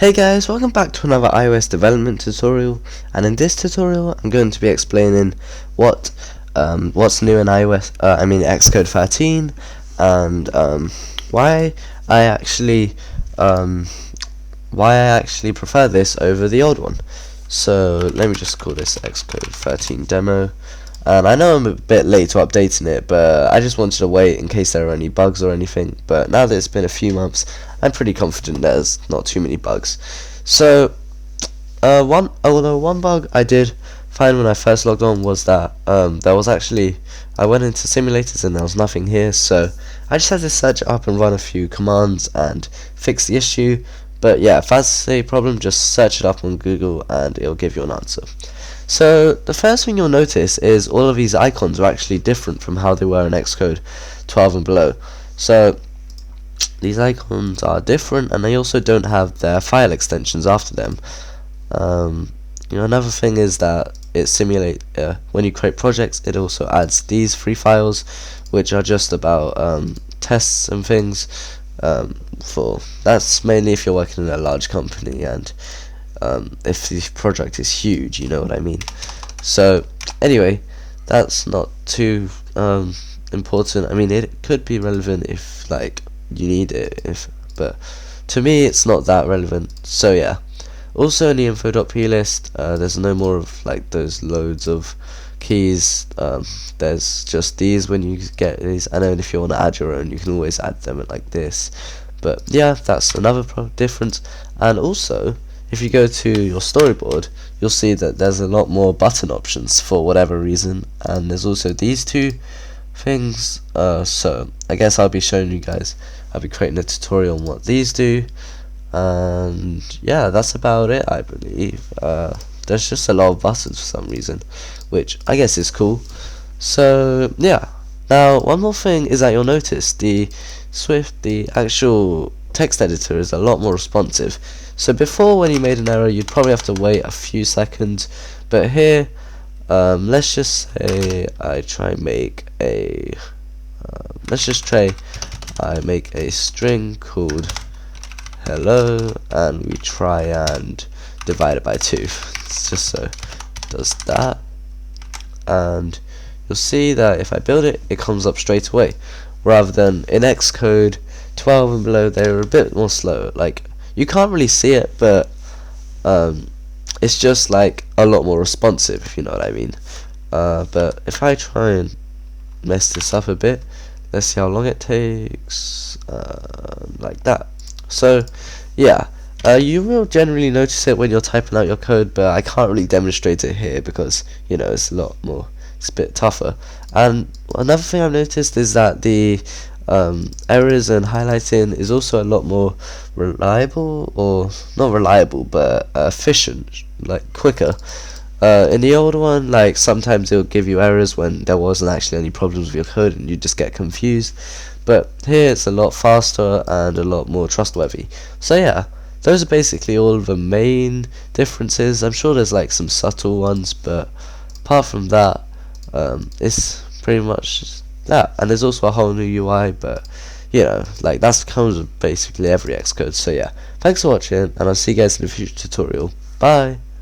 Hey guys, welcome back to another iOS development tutorial, and in this tutorial I'm going to be explaining what's new in iOS, Xcode 13, and why I actually prefer this over the old one. So let me just call this Xcode 13 demo. And I know I'm a bit late to updating it, but I just wanted to wait in case there are any bugs or anything. But now that it's been a few months, I'm pretty confident there's not too many bugs. So, one bug I did find when I first logged on was that I went into simulators and there was nothing here. So I just had to search it up and run a few commands and fix the issue. But yeah, if that's a problem, just search it up on Google and it'll give you an answer. So the first thing you'll notice is all of these icons are actually different from how they were in Xcode 12 and below. So these icons are different, and they also don't have their file extensions after them. Another thing is that when you create projects, it also adds these free files, which are just about tests and things. That's mainly if you're working in a large company, and if the project is huge, you know what I mean. So anyway, that's not too important. I mean, it could be relevant if you need it, but to me it's not that relevant. So yeah. Also in the info.p list, there's no more of those loads of keys. There's just these when you get these, and then if you want to add your own, you can always add them like this. But yeah, that's another difference. And also, if you go to your storyboard, you'll see that there's a lot more button options for whatever reason, and there's also these two things. So I guess I'll be showing you guys. I'll be creating a tutorial on what these do, and yeah, that's about it, I believe. There's just a lot of buttons for some reason, which I guess is cool. So yeah. Now one more thing is that you'll notice the actual text editor is a lot more responsive. So before, when you made an error, you'd probably have to wait a few seconds, but here, let's just say I make a string called hello, and we try and divide it by 2. It's just so it does that, and you'll see that if I build it, it comes up straight away, rather than in Xcode 12 and below, they're a bit more slow. You can't really see it, but it's just a lot more responsive, if you know what I mean. But if I try and mess this up a bit, let's see how long it takes, like that. So yeah, you will generally notice it when you're typing out your code, but I can't really demonstrate it here because it's a bit tougher. And another thing I've noticed is that the errors and highlighting is also a lot more reliable, or not reliable, but efficient, quicker. In the old one, sometimes it'll give you errors when there wasn't actually any problems with your code and you just get confused, but here it's a lot faster and a lot more trustworthy. So yeah, those are basically all of the main differences. I'm sure there's some subtle ones, but apart from that, it's pretty much that. And there's also a whole new UI, but that comes with basically every Xcode. So yeah, thanks for watching, and I'll see you guys in a future tutorial. Bye.